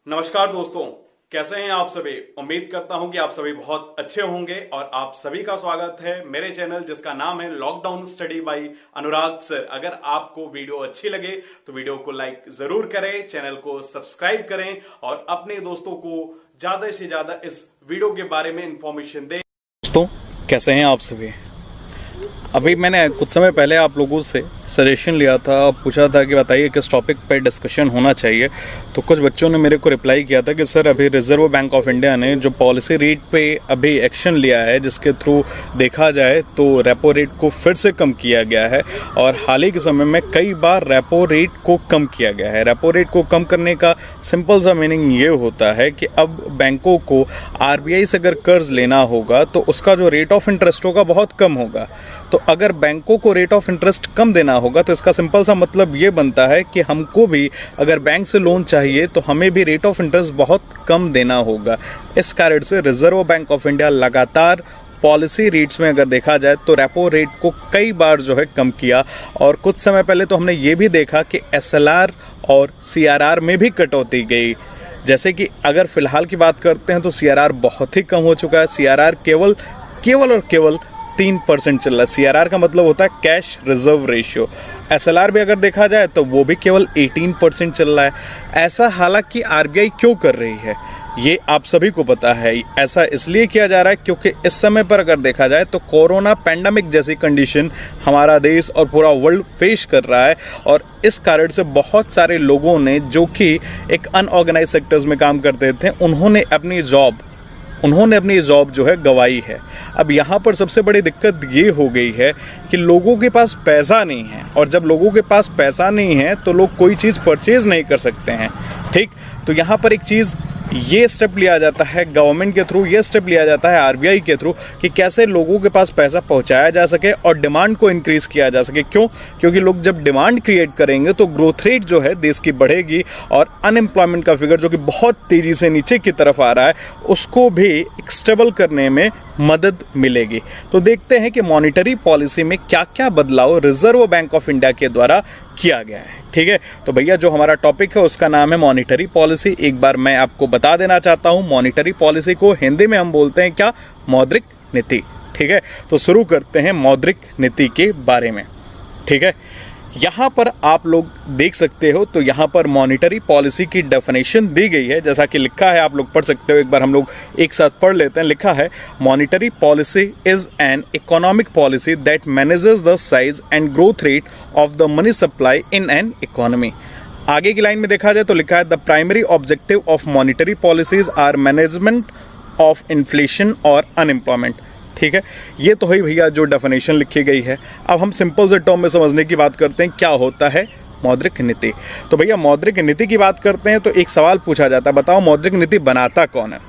नमस्कार दोस्तों, कैसे हैं आप सभी। उम्मीद करता हूं कि आप सभी बहुत अच्छे होंगे और आप सभी का स्वागत है मेरे चैनल जिसका नाम है लॉकडाउन स्टडी बाय अनुराग सर। अगर आपको वीडियो अच्छी लगे तो वीडियो को लाइक जरूर करें, चैनल को सब्सक्राइब करें और अपने दोस्तों को ज्यादा से ज्यादा इस वीडियो के बारे में इंफॉर्मेशन दें। दोस्तों कैसे हैं आप सभी। अभी मैंने कुछ समय पहले आप लोगों से सजेशन लिया था, पूछा था कि बताइए किस टॉपिक पे डिस्कशन होना चाहिए। तो कुछ बच्चों ने मेरे को रिप्लाई किया था कि सर अभी रिजर्व बैंक ऑफ इंडिया ने जो पॉलिसी रेट पे अभी एक्शन लिया है, जिसके थ्रू देखा जाए तो रेपो रेट को फिर से कम किया गया है और हाल ही के समय में कई बार रेपो रेट को कम किया गया है। रेपो रेट को कम करने का सिंपल सा मीनिंग ये होता है कि अब बैंकों को आरबीआई से अगर कर्ज लेना होगा तो उसका जो रेट ऑफ इंटरेस्ट होगा बहुत कम होगा। तो अगर बैंकों को रेट ऑफ इंटरेस्ट कम देना होगा तो इसका सिंपल सा मतलब ये बनता है कि हमको भी अगर बैंक से लोन चाहिए तो हमें भी रेट ऑफ इंटरेस्ट बहुत कम देना होगा। इस कारण से रिजर्व बैंक ऑफ इंडिया लगातार पॉलिसी रेट्स में अगर देखा जाए तो रेपो रेट को कई बार जो है कम किया। और कुछ समय पहले तो हमने ये भी देखा कि एसएलआर और सीआरआर में भी कटौती गई। जैसे कि अगर फिलहाल की बात करते हैं तो सीआरआर बहुत ही कम हो चुका है। सीआरआर केवल 3% चल रहा है। सीआरआर का मतलब होता है कैश रिजर्व रेशियो। एसएलआर भी अगर देखा जाए तो वो भी केवल 18% चल रहा है। ऐसा हालांकि आरबीआई क्यों कर रही है ये आप सभी को पता है। ऐसा इसलिए किया जा रहा है क्योंकि इस समय पर अगर देखा जाए तो कोरोना पैंडेमिक जैसी कंडीशन हमारा देश और पूरा वर्ल्ड फेस कर रहा है और इस कारण से बहुत सारे लोगों ने जो कि एक अनऑर्गेनाइज सेक्टर्स में काम करते थे उन्होंने अपनी जॉब जो है गंवाई है। अब यहाँ पर सबसे बड़ी दिक्कत ये हो गई है कि लोगों के पास पैसा नहीं है और जब लोगों के पास पैसा नहीं है तो लोग कोई चीज़ परचेज नहीं कर सकते हैं। ठीक, तो यहाँ पर एक चीज़ ये स्टेप लिया जाता है गवर्नमेंट के थ्रू, ये स्टेप लिया जाता है आरबीआई के थ्रू कि कैसे लोगों के पास पैसा पहुंचाया जा सके और डिमांड को इंक्रीज किया जा सके। क्यों? क्योंकि लोग जब डिमांड क्रिएट करेंगे तो ग्रोथ रेट जो है देश की बढ़ेगी और अनएम्प्लॉयमेंट का फिगर जो कि बहुत तेजी से नीचे की तरफ आ रहा है उसको भी स्टेबल करने में मदद मिलेगी। तो देखते हैं कि मॉनिटरी पॉलिसी में क्या क्या बदलाव रिजर्व बैंक ऑफ इंडिया के द्वारा किया गया है। ठीक है, तो भैया जो हमारा टॉपिक है उसका नाम है मॉनिटरी पॉलिसी। एक बार मैं आपको बता देना चाहता हूं, मॉनिटरी पॉलिसी को हिंदी में हम बोलते हैं क्या? मौद्रिक नीति। ठीक है, तो शुरू करते हैं मौद्रिक नीति के बारे में। ठीक है, यहाँ पर आप लोग देख सकते हो तो यहाँ पर मॉनिटरी पॉलिसी की डेफिनेशन दी गई है, जैसा कि लिखा है, आप लोग पढ़ सकते हो। एक बार हम लोग एक साथ पढ़ लेते हैं। लिखा है monetary policy is an economic policy that manages the size and growth rate of the money supply in an economy. आगे की लाइन में देखा जाए तो लिखा है the primary objective of monetary policies are management of inflation और unemployment. ठीक है, ये तो है भैया जो डेफिनेशन लिखी गई है। अब हम सिंपल से टर्म में समझने की बात करते हैं क्या होता है मौद्रिक नीति। तो भैया मौद्रिक नीति की बात करते हैं तो एक सवाल पूछा जाता है, बताओ मौद्रिक नीति बनाता कौन है?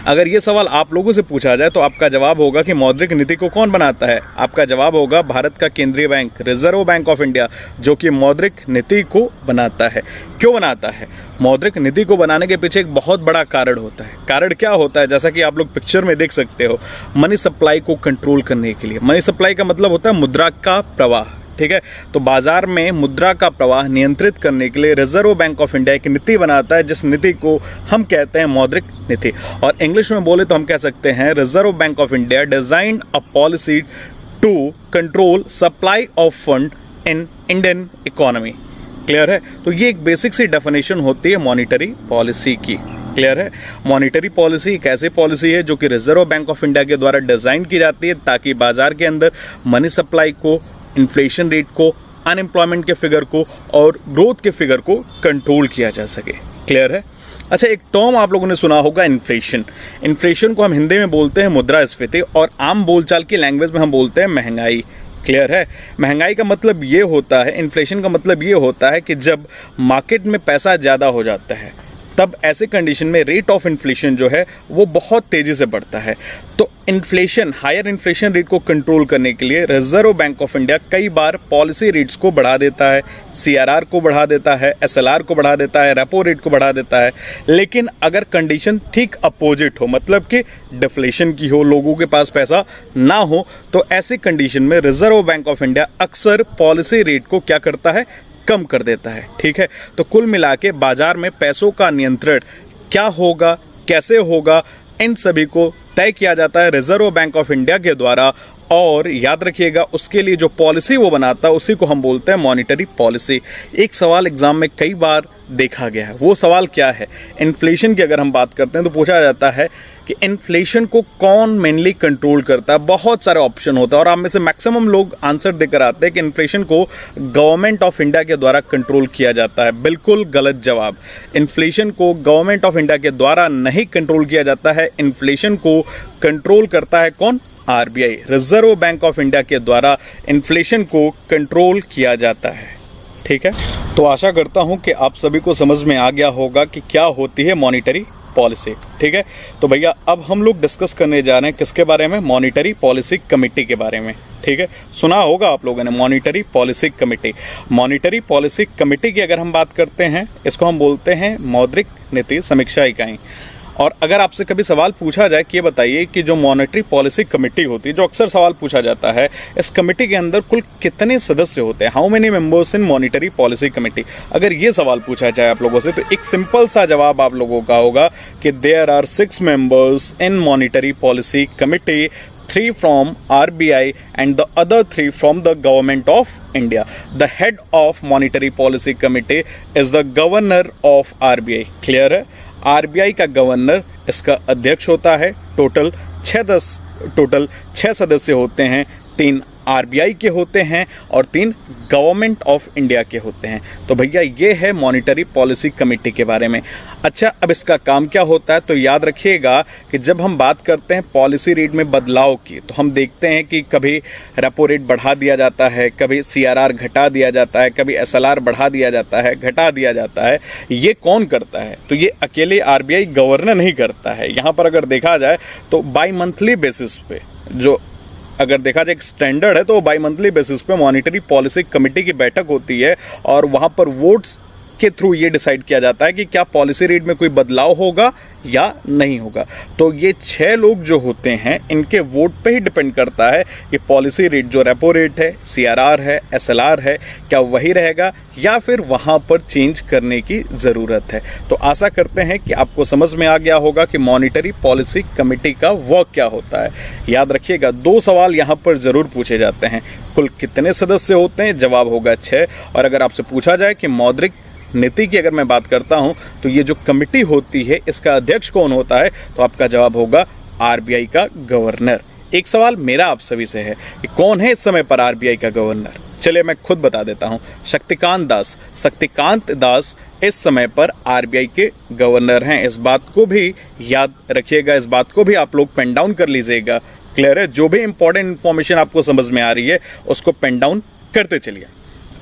अगर ये सवाल आप लोगों से पूछा जाए तो आपका जवाब होगा कि मौद्रिक नीति को कौन बनाता है? आपका जवाब होगा भारत का केंद्रीय bank reserve Bank of India, जो कि मौद्रिक नीति को बनाता है। क्यों बनाता है? मौद्रिक नीति को बनाने के पीछे एक बहुत बड़ा कारण होता है। कारण क्या होता है? जैसा कि आप लोग पिक्चर में देख सकते हो, मनी सप्लाई को कंट्रोल करने के लिए। मनी सप्लाई का मतलब होता है मुद्रा का प्रवाह। ठीक है, तो बाजार में मुद्रा का प्रवाह नियंत्रित करने के लिए रिजर्व बैंक ऑफ इंडिया एक नीति बनाता है, जिस नीति को हम कहते हैं मौद्रिक नीति। और इंग्लिश में बोले तो हम कह सकते हैं Reserve Bank of India designed a policy to control supply of fund in Indian economy. Clear है? तो ये एक बेसिक सी डेफिनेशन होती है मॉनिटरी पॉलिसी की। क्लियर है? मॉनिटरी पॉलिसी एक ऐसी पॉलिसी है जो कि रिजर्व बैंक ऑफ इंडिया के द्वारा डिजाइन की जाती है ताकि बाजार के अंदर मनी सप्लाई को, इन्फ्लेशन रेट को, अनएम्प्लॉयमेंट के फिगर को और ग्रोथ के फिगर को कंट्रोल किया जा सके। क्लियर है? अच्छा, एक टर्म आप लोगों ने सुना होगा इन्फ्लेशन। इन्फ्लेशन को हम हिंदी में बोलते हैं मुद्रास्फीति और आम बोलचाल की लैंग्वेज में हम बोलते हैं महंगाई। क्लियर है? महंगाई का मतलब ये होता है, इन्फ्लेशन का मतलब ये होता है कि जब मार्केट में पैसा ज़्यादा हो जाता है तब ऐसे कंडीशन में रेट ऑफ इन्फ्लेशन जो है वो बहुत तेज़ी से बढ़ता है। तो इन्फ्लेशन, हायर इन्फ्लेशन रेट को कंट्रोल करने के लिए रिजर्व बैंक ऑफ इंडिया कई बार पॉलिसी रेट्स को बढ़ा देता है, सीआरआर को बढ़ा देता है, एसएलआर को बढ़ा देता है, रेपो रेट को बढ़ा देता है। लेकिन अगर कंडीशन ठीक अपोजिट हो, मतलब कि डिफ्लेशन की हो, लोगों के पास पैसा ना हो, तो ऐसी कंडीशन में रिजर्व बैंक ऑफ इंडिया अक्सर पॉलिसी रेट को क्या करता है? कम कर देता है। ठीक है, तो कुल मिला के बाजार में पैसों का नियंत्रण क्या होगा, कैसे होगा, इन सभी को तय किया जाता है रिजर्व बैंक ऑफ इंडिया के द्वारा। और याद रखिएगा, उसके लिए जो पॉलिसी वो बनाता है उसी को हम बोलते हैं मॉनिटरी पॉलिसी। एक सवाल एग्जाम में कई बार देखा गया है, वो सवाल क्या है, इन्फ्लेशन की अगर हम बात करते हैं तो पूछा जाता है कि इन्फ्लेशन को कौन मेनली कंट्रोल करता है। बहुत सारे ऑप्शन होता है और आप में से मैक्सिमम लोग आंसर देकर आते हैं कि इन्फ्लेशन को गवर्नमेंट ऑफ इंडिया के द्वारा कंट्रोल किया जाता है। बिल्कुल गलत जवाब। इन्फ्लेशन को गवर्नमेंट ऑफ इंडिया के द्वारा नहीं कंट्रोल किया जाता है। इन्फ्लेशन को कंट्रोल करता है कौन? RBI, reserve Bank of India के द्वारा इन्फ्लेशन को कंट्रोल किया जाता है। ठीक है, तो आशा करता हूं कि आप सभी को समझ में आ गया होगा कि क्या होती है मॉनिटरी पॉलिसी। ठीक है, तो भैया अब हम लोग डिस्कस करने जा रहे हैं किसके बारे में? मॉनिटरी पॉलिसी कमेटी के बारे में। ठीक है, सुना होगा आप लोगों ने monetary policy committee. Monetary policy committee की अगर हम बात करते हैं, इसको हम बोलते हैं मौद्रिक नीति समीक्षा इकाई। और अगर आपसे कभी सवाल पूछा जाए कि ये बताइए कि जो मॉनेटरी पॉलिसी कमेटी होती है, जो अक्सर सवाल पूछा जाता है, इस कमेटी के अंदर कुल कितने सदस्य होते हैं? How many members in monetary policy committee? अगर ये सवाल पूछा जाए आप लोगों से तो एक सिंपल सा जवाब आप लोगों का होगा कि there are 6 members in monetary policy committee, 3 from RBI and the other 3 from the government of India. The head of monetary policy committee is the governor of RBI. Clear है? आरबीआई का governor इसका अध्यक्ष होता है। Total 6 सदस्य होते हैं, 3 RBI के होते हैं और 3 गवर्नमेंट ऑफ इंडिया के होते हैं। तो भैया ये है मॉनिटरी पॉलिसी कमेटी के बारे में। अच्छा, अब इसका काम क्या होता है? तो याद रखिएगा कि जब हम बात करते हैं पॉलिसी रेट में बदलाव की, तो हम देखते हैं कि कभी रेपो रेट बढ़ा दिया जाता है, कभी सीआरआर घटा दिया जाता है, कभी एसएलआर बढ़ा दिया जाता है, घटा दिया जाता है। ये कौन करता है? तो ये अकेले आरबीआई गवर्नर नहीं करता है। यहाँ पर अगर देखा जाए तो बाई मंथली बेसिस पे, जो अगर देखा जाए एक स्टैंडर्ड है, तो बाई मंथली बेसिस पे मॉनिटरी पॉलिसी कमेटी की बैठक होती है और वहां पर वोट्स के थ्रू ये डिसाइड किया जाता है कि क्या पॉलिसी रेट में कोई बदलाव होगा या नहीं होगा। तो ये 6 लोग जो होते हैं, इनके वोट पे ही डिपेंड करता है कि पॉलिसी रेट जो रेपो रेट है, सीआरआर है, एसएलआर है, क्या वही रहेगा या फिर वहां पर चेंज करने की ज़रूरत है। तो आशा करते हैं कि आपको समझ में आ गया होगा कि मॉनिटरी पॉलिसी कमेटी का वर्क क्या होता है। याद रखिएगा, 2 सवाल यहाँ पर ज़रूर पूछे जाते हैं। कुल कितने सदस्य होते हैं? जवाब होगा 6। और अगर आपसे पूछा जाए कि मौद्रिक नीति की अगर मैं बात करता हूं तो ये जो कमेटी होती है, इसका अध्यक्ष कौन होता है? तो आपका जवाब होगा आरबीआई का गवर्नर। एक सवाल मेरा आप सभी से है कि कौन है इस समय पर आरबीआई का गवर्नर? चलिए मैं खुद बता देता हूं, शक्तिकांत दास इस समय पर आरबीआई के गवर्नर हैं। इस बात को भी याद रखिएगा, इस बात को भी आप लोग पेन डाउन कर लीजिएगा। क्लियर है? जो भी इंपॉर्टेंट इंफॉर्मेशन आपको समझ में आ रही है उसको पेन डाउन करते चलिए।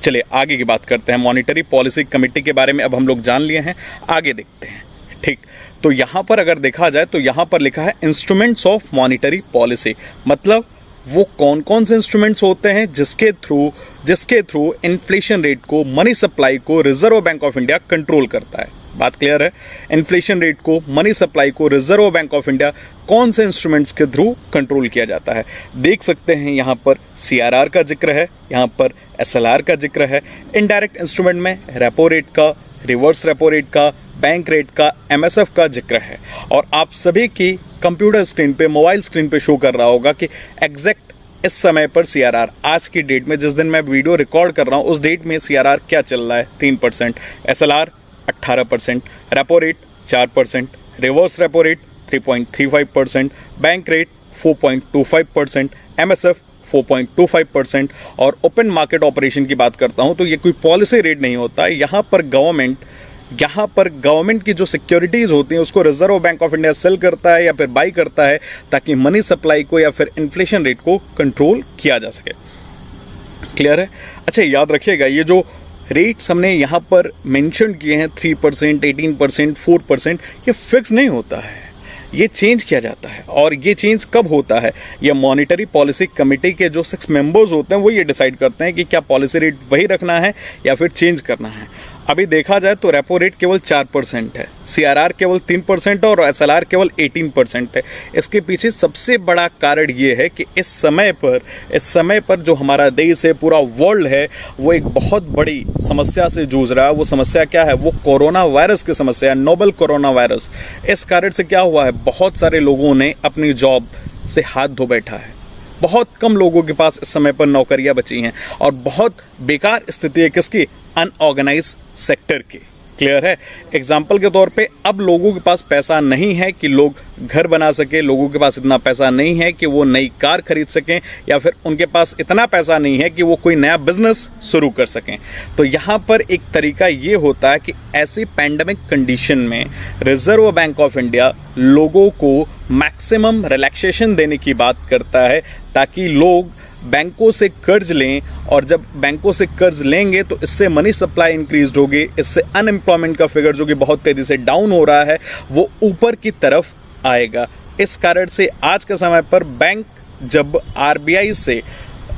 चलिए आगे की बात करते हैं। मॉनिटरी पॉलिसी कमेटी के बारे में अब हम लोग जान लिए हैं, आगे देखते हैं। ठीक, तो यहाँ पर अगर देखा जाए तो यहाँ पर लिखा है इंस्ट्रूमेंट्स ऑफ मॉनिटरी पॉलिसी। मतलब वो कौन कौन से इंस्ट्रूमेंट्स होते हैं जिसके थ्रू इन्फ्लेशन रेट को, मनी सप्लाई को reserve Bank of India control करता है। बात क्लियर है? इन्फ्लेशन रेट को, मनी सप्लाई को रिजर्व बैंक ऑफ इंडिया कौन से इंस्ट्रूमेंट्स के थ्रू कंट्रोल किया जाता है? देख सकते हैं यहाँ पर सीआरआर का जिक्र है, यहाँ पर एसएलआर का जिक्र है। इनडायरेक्ट इंस्ट्रूमेंट में रेपो रेट का, रिवर्स रेपो रेट का, बैंक रेट का, एमएसएफ का जिक्र है। और आप सभी की कंप्यूटर स्क्रीन पे, मोबाइल स्क्रीन पे शो कर रहा होगा कि एग्जैक्ट इस समय पर सीआरआर, आज की डेट में, जिस दिन मैं वीडियो रिकॉर्ड कर रहा हूँ, उस डेट में सीआरआर क्या चल रहा है? 3%, SLR 18%, repo rate 4%, reverse repo rate 3.35%, bank rate 4.25%, MSF 4.25%। और ओपन मार्केट ऑपरेशन की बात करता हूं तो ये कोई पॉलिसी रेट नहीं होता है। यहाँ पर गवर्नमेंट की जो सिक्योरिटीज होती हैं उसको Reserve Bank of India sell करता है या फिर बाई करता है ताकि मनी सप्लाई को या फिर इन्फ्लेशन रेट को कंट्रोल किया जा सके। क्लियर है? अच्छा, याद रखिएगा ये जो रेट्स हमने यहाँ पर मेंशन किए हैं 3%, 18%, 4%, ये फिक्स नहीं होता है, ये चेंज किया जाता है। और ये चेंज कब होता है? ये मॉनिटरी पॉलिसी कमेटी के जो 6 मेंबर्स होते हैं वो ये डिसाइड करते हैं कि क्या पॉलिसी रेट वही रखना है या फिर चेंज करना है। अभी देखा जाए तो रेपो रेट केवल 4% है, CRR केवल 3% और SLR केवल 18% है। इसके पीछे सबसे बड़ा कारण ये है कि इस समय पर जो हमारा देश है, पूरा वर्ल्ड है, वो एक बहुत बड़ी समस्या से जूझ रहा है। वो समस्या क्या है? वो कोरोना वायरस की समस्या है, नोबल कोरोना वायरस। इस कारण से क्या हुआ है, बहुत सारे लोगों ने अपनी जॉब से हाथ धो बैठा है। बहुत कम लोगों के पास इस समय पर नौकरियां बची हैं और बहुत बेकार स्थिति है किसकी? अनऑर्गेनाइज सेक्टर की। क्लियर है? एग्जाम्पल के तौर पे अब लोगों के पास पैसा नहीं है कि लोग घर बना सके, लोगों के पास इतना पैसा नहीं है कि वो नई कार खरीद सकें, या फिर उनके पास इतना पैसा नहीं है कि वो कोई नया बिजनेस शुरू कर सकें। तो यहाँ पर एक तरीका ये होता है कि ऐसी पैंडेमिक कंडीशन में रिजर्व बैंक ऑफ इंडिया लोगों को मैक्सिमम रिलैक्सेशन देने की बात करता है, ताकि लोग बैंकों से कर्ज लें, और जब बैंकों से कर्ज लेंगे तो इससे मनी सप्लाई इंक्रीज होगी, इससे अनएम्प्लॉयमेंट का फिगर जो कि बहुत तेज़ी से डाउन हो रहा है वो ऊपर की तरफ आएगा। इस कारण से आज के समय पर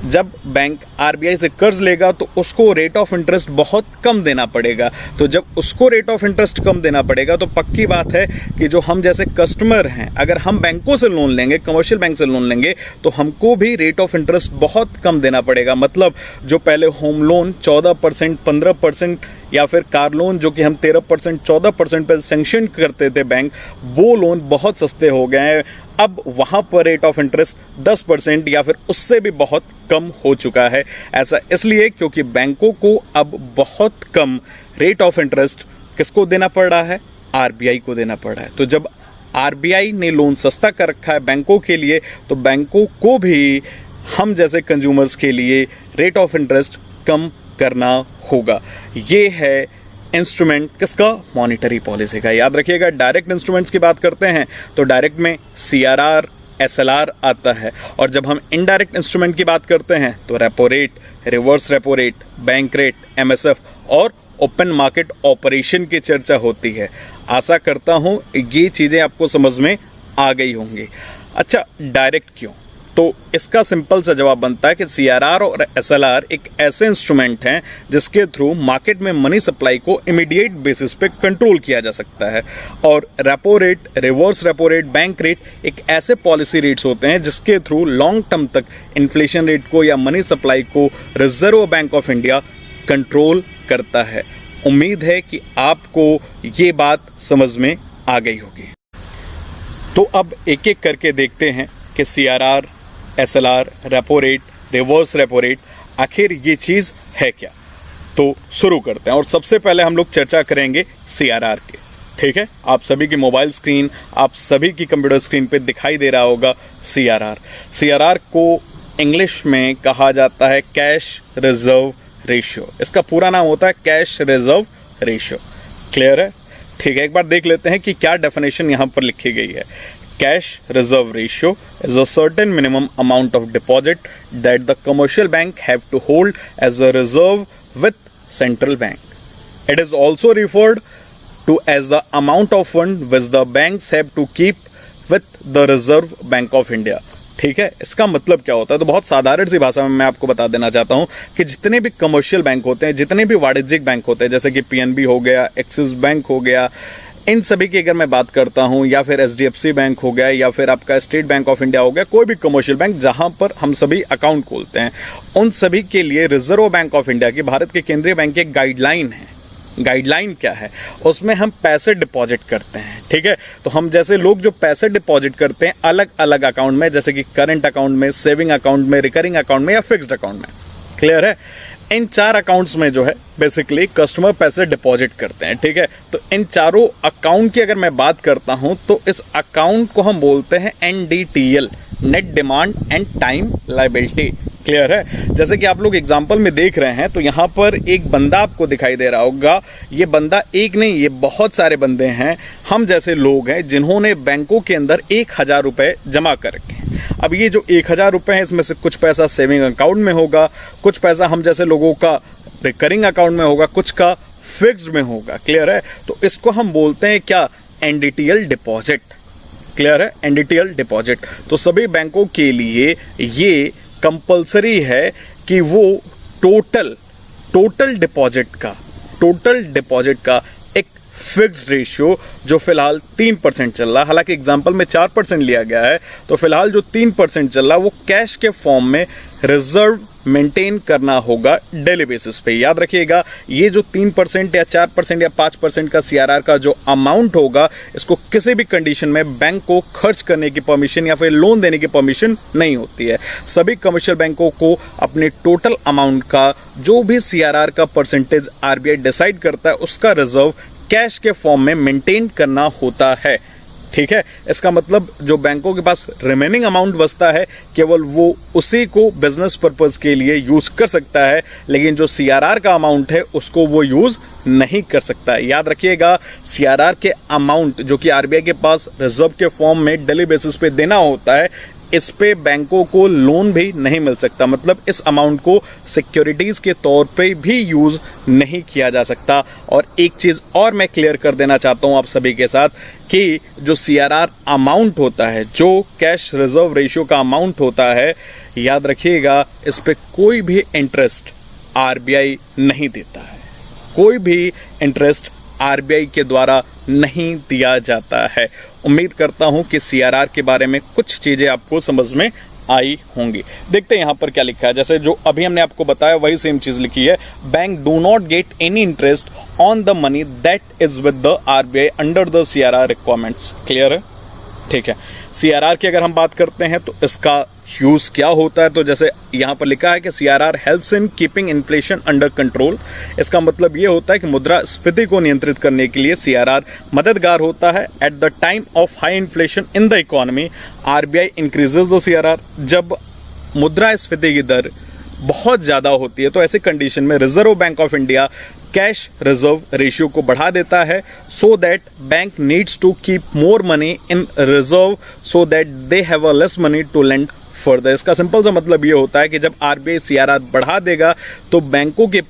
जब बैंक आरबीआई से कर्ज लेगा तो उसको रेट ऑफ इंटरेस्ट बहुत कम देना पड़ेगा। तो जब उसको रेट ऑफ इंटरेस्ट कम देना पड़ेगा तो पक्की बात है कि जो हम जैसे कस्टमर हैं, अगर हम बैंकों से लोन लेंगे, कमर्शियल बैंक से लोन लेंगे, तो हमको भी रेट ऑफ इंटरेस्ट बहुत कम देना पड़ेगा। मतलब जो पहले होम लोन 14%, 15% या फिर कार लोन जो कि हम 13%, 14% पर सैंक्शन करते थे बैंक, वो लोन बहुत सस्ते हो गए हैं। अब वहाँ पर रेट ऑफ इंटरेस्ट 10% या फिर उससे भी बहुत कम हो चुका है। ऐसा इसलिए क्योंकि बैंकों को अब बहुत कम रेट ऑफ इंटरेस्ट किसको देना पड़ रहा है? आरबीआई को देना पड़ रहा है। तो जब आरबीआई ने लोन सस्ता कर रखा है बैंकों के लिए, तो बैंकों को भी हम जैसे कंज्यूमर्स के लिए रेट ऑफ इंटरेस्ट कम करना होगा। ये है इंस्ट्रूमेंट किसका? मॉनिटरी पॉलिसी का। याद रखिएगा, डायरेक्ट इंस्ट्रूमेंट्स की बात करते हैं तो डायरेक्ट में CRR, SLR आता है, और जब हम इनडायरेक्ट इंस्ट्रूमेंट की बात करते हैं तो repo rate, reverse repo rate, bank rate, MSF और ओपन मार्केट ऑपरेशन की चर्चा होती है। आशा करता हूं ये चीज़ें आपको समझ में आ गई होंगी। अच्छा, डायरेक्ट क्यों? तो इसका सिंपल सा जवाब बनता है कि CRR और SLR एक ऐसे इंस्ट्रूमेंट हैं जिसके थ्रू मार्केट में मनी सप्लाई को इमीडिएट बेसिस पे कंट्रोल किया जा सकता है, और repo rate, reverse repo rate, bank rate एक ऐसे पॉलिसी रेट्स होते हैं जिसके थ्रू लॉन्ग टर्म तक इन्फ्लेशन रेट को या मनी सप्लाई को reserve Bank of India control करता है। उम्मीद है कि आपको ये बात समझ में आ गई होगी। तो अब एक एक करके देखते हैं कि CRR, SLR, repo rate, reverse repo rate आखिर ये चीज़ है क्या। तो शुरू करते हैं, और सबसे पहले हम लोग चर्चा करेंगे CRR के। ठीक है, आप सभी की मोबाइल स्क्रीन, आप सभी की कंप्यूटर स्क्रीन पे दिखाई दे रहा होगा CRR। CRR को इंग्लिश में कहा जाता है कैश रिजर्व रेशियो। इसका पूरा नाम होता है कैश रिजर्व रेशियो। क्लियर है? ठीक है, एक बार देख लेते हैं कि क्या डेफिनेशन यहाँ पर लिखी गई है। Cash reserve ratio is a certain minimum amount of deposit that the commercial bank have to hold as a reserve with central bank. It is also referred to as the amount of fund which the banks have to keep with the Reserve Bank of India. ठीक है, इसका मतलब क्या होता है? तो बहुत साधारण सी भाषा में मैं आपको बता देना चाहता हूँ कि जितने भी कमर्शियल बैंक होते हैं, जितने भी वाणिज्यिक बैंक होते हैं, जैसे कि PNB हो गया, एक्सिस बैंक हो गया, इन सभी की अगर मैं बात करता हूं, या फिर HDFC बैंक हो गया, या फिर आपका स्टेट बैंक ऑफ इंडिया हो गया, कोई भी कमर्शियल बैंक जहां पर हम सभी अकाउंट खोलते हैं, उन सभी के लिए रिजर्व बैंक ऑफ इंडिया की, भारत के केंद्रीय बैंक की एक गाइडलाइन है। गाइडलाइन क्या है? उसमें हम पैसे डिपॉजिट करते हैं। ठीक है, तो हम जैसे लोग जो पैसे डिपॉजिट करते हैं अलग अलग अकाउंट में, जैसे कि करंट अकाउंट में, सेविंग अकाउंट में, रिकरिंग अकाउंट में या फिक्स्ड अकाउंट में। क्लियर है? इन 4 अकाउंट्स में जो है बेसिकली कस्टमर पैसे डिपॉजिट करते हैं। ठीक है, तो इन चारों अकाउंट की अगर मैं बात करता हूं तो इस अकाउंट को हम बोलते हैं NDTL, net demand and time liability. Clear है? जैसे कि आप लोग एग्जांपल में देख रहे हैं तो यहाँ पर एक बंदा आपको दिखाई दे रहा होगा। ये बंदा एक नहीं, ये बहुत सारे बंदे हैं, हम जैसे लोग हैं जिन्होंने बैंकों के अंदर 1000 रुपये जमा कर रखे हैं। अब ये जो 1000 रुपये हैं, इसमें से कुछ पैसा सेविंग अकाउंट में होगा, कुछ पैसा हम जैसे लोगों का रिकरिंग अकाउंट में होगा, कुछ का फिक्स्ड में होगा। क्लियर है? तो इसको हम बोलते हैं क्या? NDTL deposit. क्लियर है? NDTL deposit. तो सभी बैंकों के लिए ये कंपलसरी है कि वो टोटल डिपॉजिट का टोटल डिपॉजिट का एक फिक्स्ड रेशियो जो फिलहाल 3% चल रहा है, हालांकि एग्जांपल में 4% लिया गया है, तो फिलहाल जो 3% चल रहा है वो कैश के फॉर्म में रिजर्व मेंटेन करना होगा डेली बेसिस पे। याद रखिएगा, ये जो 3% या 4% या 5% का सीआरआर का जो अमाउंट होगा, इसको किसी भी कंडीशन में बैंक को खर्च करने की परमिशन या फिर लोन देने की परमिशन नहीं होती है। सभी कमर्शियल बैंकों को अपने टोटल अमाउंट का जो भी सीआरआर का परसेंटेज आरबीआई डिसाइड करता है उसका रिजर्व कैश के फॉर्म में मेंटेन करना होता है। ठीक है, इसका मतलब जो बैंकों के पास रिमेनिंग अमाउंट बचता है केवल वो उसी को बिजनेस पर्पस के लिए यूज कर सकता है, लेकिन जो सीआरआर का अमाउंट है उसको वो यूज नहीं कर सकता है। याद रखिएगा, सीआरआर के अमाउंट जो कि आरबीआई के पास रिजर्व के फॉर्म में डेली बेसिस पे देना होता है, इस पे बैंकों को लोन भी नहीं मिल सकता। मतलब इस अमाउंट को सिक्योरिटीज के तौर पे भी यूज नहीं किया जा सकता। और एक चीज और मैं क्लियर कर देना चाहता हूं आप सभी के साथ कि जो सीआरआर अमाउंट होता है, जो कैश रिजर्व रेशियो का अमाउंट होता है, याद रखिएगा इस पे कोई भी इंटरेस्ट आरबीआई नहीं देता है। कोई भी इंटरेस्ट आरबीआई के द्वारा नहीं दिया जाता है। उम्मीद करता हूं कि सीआरआर के बारे में कुछ चीजें आपको समझ में आई होंगी। देखते हैं यहाँ पर क्या लिखा है। जैसे जो अभी हमने आपको बताया वही सेम चीज लिखी है, bank do not get any interest on the money that is with the RBI under the CRR requirements. Clear है? ठीक है। सीआरआर की अगर हम बात करते हैं तो इसका यूज क्या होता है, तो जैसे यहाँ पर लिखा है कि CRR helps in keeping inflation under control. इसका मतलब ये होता है कि मुद्रास्फीति को नियंत्रित करने के लिए सीआरआर मददगार होता है। At the time of high inflation in the economy RBI increases the CRR. जब मुद्रास्फीति की दर बहुत ज़्यादा होती है तो ऐसे कंडीशन में Reserve Bank of India cash reserve ratio को बढ़ा देता है, so that bank needs to keep more money in reserve so that they have a less money to lend further. इसका सिंपल सा मतलब ये होता है कि जब आरबीआई सीआरआर बढ़ा देगा तो बैंकों के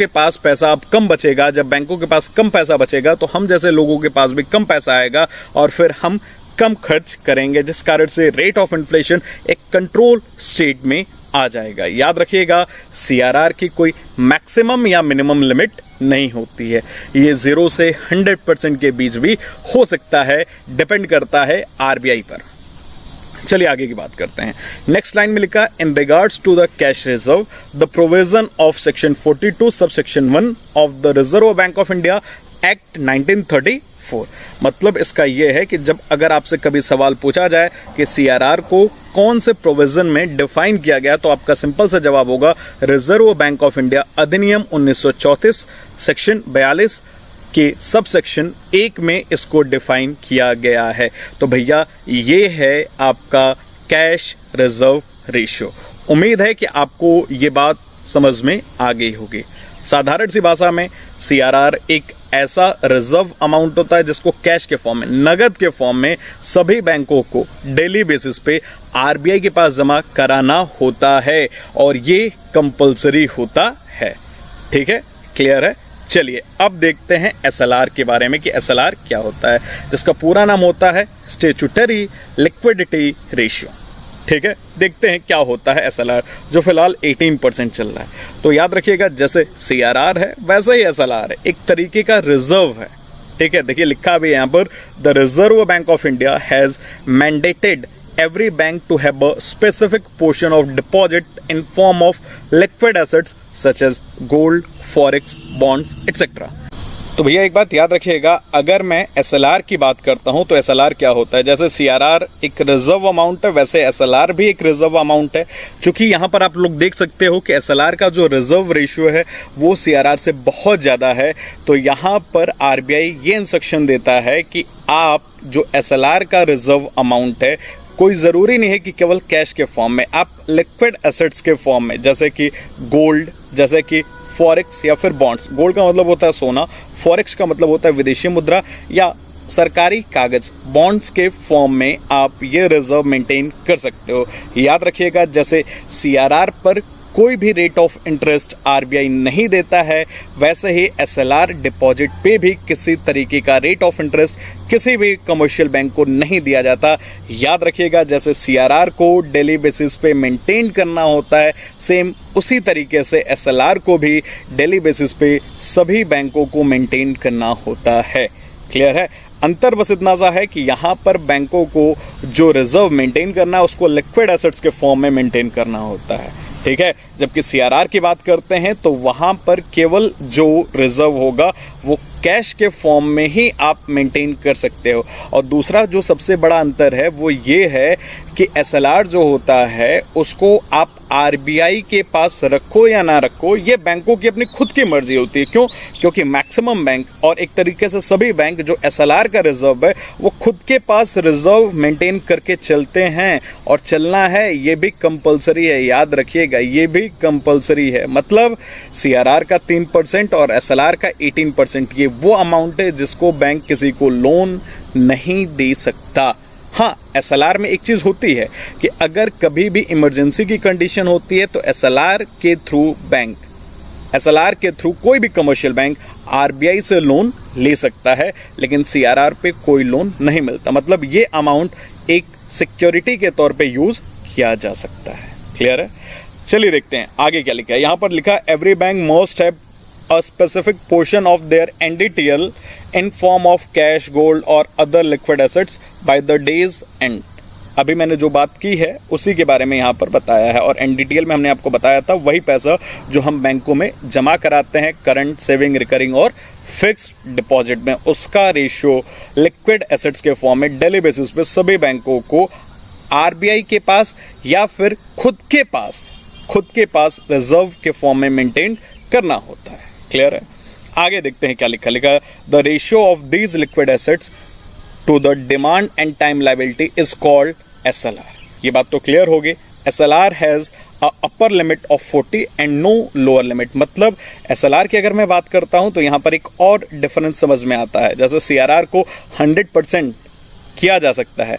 पास पैसा अब कम बचेगा। जब बैंकों के पास कम पैसा बचेगा तो हम जैसे लोगों के पास भी कम पैसा आएगा और फिर हम कम खर्च करेंगे, जिस कारण से रेट ऑफ इन्फ्लेशन एक कंट्रोल स्टेट में आ जाएगा। याद रखिएगा, सीआरआर की कोई मैक्सिमम या मिनिमम लिमिट नहीं होती है। ये 0 से 100% के बीच भी हो सकता है, डिपेंड करता है आरबीआई पर। चलिए आगे की बात करते हैं। नेक्स्ट लाइन में लिखा, in regards to the cash reserve the provision of section 42 subsection 1 of the Reserve Bank of India Act 1934। मतलब इसका यह है कि जब अगर आपसे कभी सवाल पूछा जाए कि सीआरआर को कौन से प्रोविजन में डिफाइन किया गया, तो आपका सिंपल सा जवाब होगा रिजर्व बैंक ऑफ इंडिया अधिनियम 1934 सेक्शन 42 के सब सेक्शन 1 में इसको डिफाइन किया गया है। तो भैया ये है आपका कैश रिजर्व रेशियो। उम्मीद है कि आपको ये बात समझ में आ गई होगी। साधारण सी भाषा में सीआरआर एक ऐसा रिजर्व अमाउंट होता है जिसको कैश के फॉर्म में, नगद के फॉर्म में सभी बैंकों को डेली बेसिस पे आरबीआई के पास जमा कराना होता है और ये कंपलसरी होता है। ठीक है, क्लियर है? चलिए अब देखते हैं एसएलआर के बारे में कि एसएलआर क्या होता है, जिसका पूरा नाम होता है स्टैट्यूटरी लिक्विडिटी रेशियो। ठीक है, देखते हैं क्या होता है एसएलआर, जो फिलहाल 18% चल रहा है। तो याद रखिएगा, जैसे सीआरआर है वैसा ही एसएलआर है, एक तरीके का रिजर्व है। ठीक है, देखिए लिखा भी यहाँ पर, the Reserve Bank of India has mandated every bank to have a specific portion of deposit in form of liquid assets such as gold, forex, bonds, etc. तो भैया एक बात याद रखिएगा, अगर मैं एसएलआर की बात करता हूं तो एसएलआर क्या होता है। जैसे सीआरआर एक रिजर्व अमाउंट है, वैसे एसएलआर भी एक रिजर्व अमाउंट है। क्योंकि यहां पर आप लोग देख सकते हो कि एसएलआर का जो रिजर्व रेशियो है वो सीआरआर से बहुत ज़्यादा है। तो यहां पर आरबीआई ये इंस्ट्रक्शन देता है कि आप जो एसएलआर का रिजर्व अमाउंट है, कोई ज़रूरी नहीं है कि केवल कैश के फॉर्म में, आप लिक्विड एसेट्स के फॉर्म में, जैसे कि गोल्ड, जैसे कि फॉरेक्स या फिर बॉन्ड्स। गोल्ड का मतलब होता है सोना, फॉरेक्स का मतलब होता है विदेशी मुद्रा या सरकारी कागज, बॉन्ड्स के फॉर्म में आप ये रिजर्व मेंटेन कर सकते हो। याद रखिएगा, जैसे सीआरआर पर कोई भी रेट ऑफ इंटरेस्ट आरबीआई नहीं देता है, वैसे ही एसएलआर डिपॉजिट पे भी किसी तरीके का रेट ऑफ इंटरेस्ट किसी भी कमर्शियल बैंक को नहीं दिया जाता। याद रखिएगा, जैसे सीआरआर को डेली बेसिस पे मेंटेन करना होता है, सेम उसी तरीके से एसएलआर को भी डेली बेसिस पे सभी बैंकों को मेंटेन करना होता है। क्लियर है? अंतर बस इतना सा है कि यहाँ पर बैंकों को जो रिजर्व मेंटेन करना है उसको लिक्विड एसेट्स के फॉर्म में मेंटेन करना होता है। ठीक है, जबकि सीआरआर की बात करते हैं तो वहाँ पर केवल जो रिजर्व होगा वो कैश के फॉर्म में ही आप मेंटेन कर सकते हो। और दूसरा जो सबसे बड़ा अंतर है वो ये है कि एसएलआर जो होता है उसको आप आरबीआई के पास रखो या ना रखो, ये बैंकों की अपनी खुद की मर्जी होती है। क्यों? क्योंकि मैक्सिमम बैंक और एक तरीके से सभी बैंक जो एसएलआर का रिजर्व है वो खुद के पास रिजर्व मेंटेन करके चलते हैं, और चलना है ये भी कंपलसरी है। याद रखिएगा, ये भी कंपलसरी है। मतलब सीआरआर का 3% और एसएलआर का 18%, ये वो अमाउंट है जिसको बैंक किसी को लोन नहीं दे सकता। हाँ, एसएलआर में एक चीज़ होती है कि अगर कभी भी इमरजेंसी की कंडीशन होती है तो एसएलआर के थ्रू कोई भी कमर्शियल बैंक आरबीआई से लोन ले सकता है, लेकिन सीआरआर पे कोई लोन नहीं मिलता। मतलब ये अमाउंट एक सिक्योरिटी के तौर पे यूज किया जा सकता है। क्लियर है? चलिए देखते हैं आगे क्या लिखा है। यहाँ पर लिखा है every bank must have a specific portion of their NDTL in form of cash, gold or other liquid assets by the day's end। अभी मैंने जो बात की है उसी के बारे में यहाँ पर बताया है, और NDTL में हमने आपको बताया था वही पैसा जो हम बैंकों में जमा कराते हैं करंट, सेविंग, रिकरिंग और फिक्स्ड डिपॉजिट में, उसका रेशियो लिक्विड एसेट्स के फॉर्म में डेली बेसिस पे सभी बैंकों को आरबीआई के पास या फिर खुद के पास रिजर्व के फॉर्म में मेंटेन करना होता है। क्लियर है? आगे देखते हैं क्या लिखा है। The ratio of these liquid assets to the demand and time liability is called SLR. ये बात तो क्लियर होगी। SLR has a upper limit of 40 and no lower limit. मतलब एसएलआर की अगर मैं बात करता हूं तो यहां पर एक और डिफरेंस समझ में आता है। जैसे सीआरआर को 100% किया जा सकता है,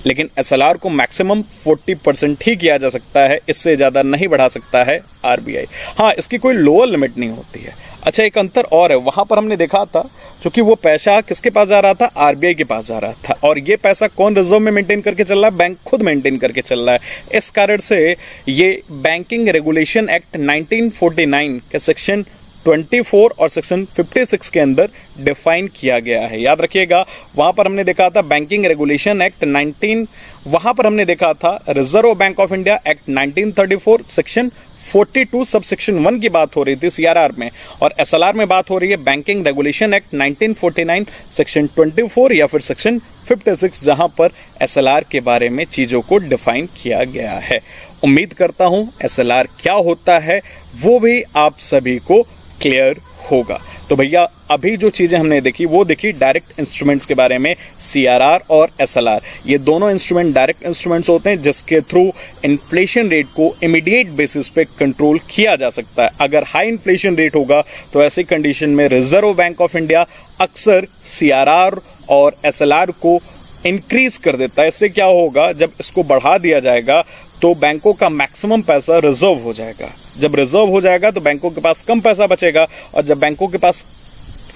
लेकिन एसएलआर को मैक्सिमम 40% ही किया जा सकता है, इससे ज़्यादा नहीं बढ़ा सकता है आरबीआई। हाँ, इसकी कोई लोअर लिमिट नहीं होती है। अच्छा, एक अंतर और है, वहाँ पर हमने देखा था क्योंकि वो पैसा किसके पास जा रहा था? आरबीआई के पास जा रहा था, और ये पैसा कौन रिजर्व में मेंटेन करके चल रहा है? बैंक खुद मेंटेन करके चल रहा है। इस कारण से ये बैंकिंग रेगुलेशन एक्ट 1949 के सेक्शन 24 और सेक्शन 56 के अंदर डिफाइन किया गया है। याद रखिएगा, वहां पर हमने देखा था बैंकिंग रेगुलेशन एक्ट 19, वहां पर हमने देखा था reserve Bank of India Act 1934 section 42 sub section 1 की बात हो रही थी सीआरआर में, और एसएलआर में बात हो रही है बैंकिंग रेगुलेशन एक्ट 1949 सेक्शन 24 या फिर सेक्शन 56, जहां पर एसएलआर के बारे में चीज़ों को डिफाइन किया गया है। उम्मीद करता हूं एसएलआर क्या होता है वो भी आप सभी को क्लियर होगा। तो भैया अभी जो चीज़ें हमने देखी वो देखी डायरेक्ट इंस्ट्रूमेंट्स के बारे में, सीआरआर और एसएलआर। ये दोनों इंस्ट्रूमेंट डायरेक्ट इंस्ट्रूमेंट्स होते हैं जिसके थ्रू इन्फ्लेशन रेट को इमीडिएट बेसिस पे कंट्रोल किया जा सकता है। अगर हाई इन्फ्लेशन रेट होगा तो ऐसी कंडीशन में रिजर्व बैंक ऑफ इंडिया अक्सर सीआरआर और एसएलआर को इंक्रीज कर देता है। इससे क्या होगा, जब इसको बढ़ा दिया जाएगा तो बैंकों का मैक्सिमम पैसा रिजर्व हो जाएगा। जब रिजर्व हो जाएगा तो बैंकों के पास कम पैसा बचेगा, और जब बैंकों के पास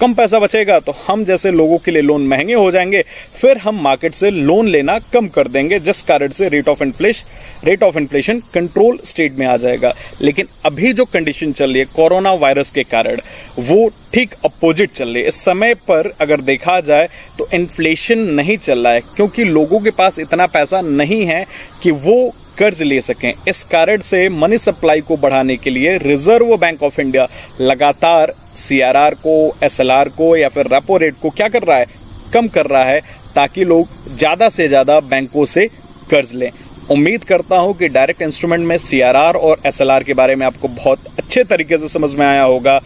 कम पैसा बचेगा तो हम जैसे लोगों के लिए लोन महंगे हो जाएंगे, फिर हम मार्केट से लोन लेना कम कर देंगे, जिस कारण से rate of inflation control state में आ जाएगा। लेकिन अभी जो कंडीशन चल रही है कोरोना वायरस के कारण, वो ठीक अपोजिट चल रही है। इस समय पर अगर देखा जाए तो इन्फ्लेशन नहीं चल रहा है, क्योंकि लोगों के पास इतना पैसा नहीं है कि वो कर्ज ले सकें। इस कारण से मनी सप्लाई को बढ़ाने के लिए रिजर्व बैंक ऑफ इंडिया लगातार सीआरआर को, एसएलआर को या फिर रेपो रेट को क्या कर रहा है? कम कर रहा है, ताकि लोग ज़्यादा से ज़्यादा बैंकों से कर्ज लें। उम्मीद करता हूं कि डायरेक्ट इंस्ट्रूमेंट में सीआरआर और एसएलआर के बारे में आपको बहुत अच्छे तरीके से समझ में आया होगा।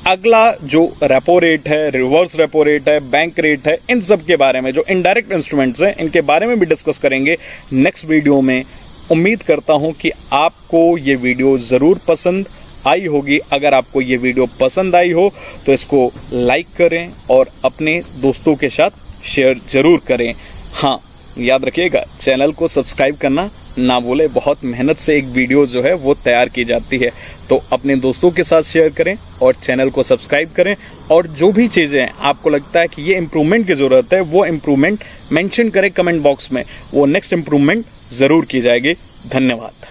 अगला जो रेपो रेट है, रिवर्स रेपो रेट है, बैंक रेट है, इन सब के बारे में, जो इनडायरेक्ट इंस्ट्रूमेंट्स हैं, इनके बारे में भी डिस्कस करेंगे नेक्स्ट वीडियो में। उम्मीद करता हूं कि आपको ये वीडियो ज़रूर पसंद आई होगी। अगर आपको ये वीडियो पसंद आई हो तो इसको लाइक करें और अपने दोस्तों के साथ शेयर ज़रूर करें। हाँ, याद रखिएगा चैनल को सब्सक्राइब करना ना भूले। बहुत मेहनत से एक वीडियो जो है वो तैयार की जाती है, तो अपने दोस्तों के साथ शेयर करें और चैनल को सब्सक्राइब करें। और जो भी चीज़ें आपको लगता है कि ये इम्प्रूवमेंट की ज़रूरत है वो इम्प्रूवमेंट मेंशन करें कमेंट बॉक्स में, वो नेक्स्ट इम्प्रूवमेंट ज़रूर की जाएगी। धन्यवाद।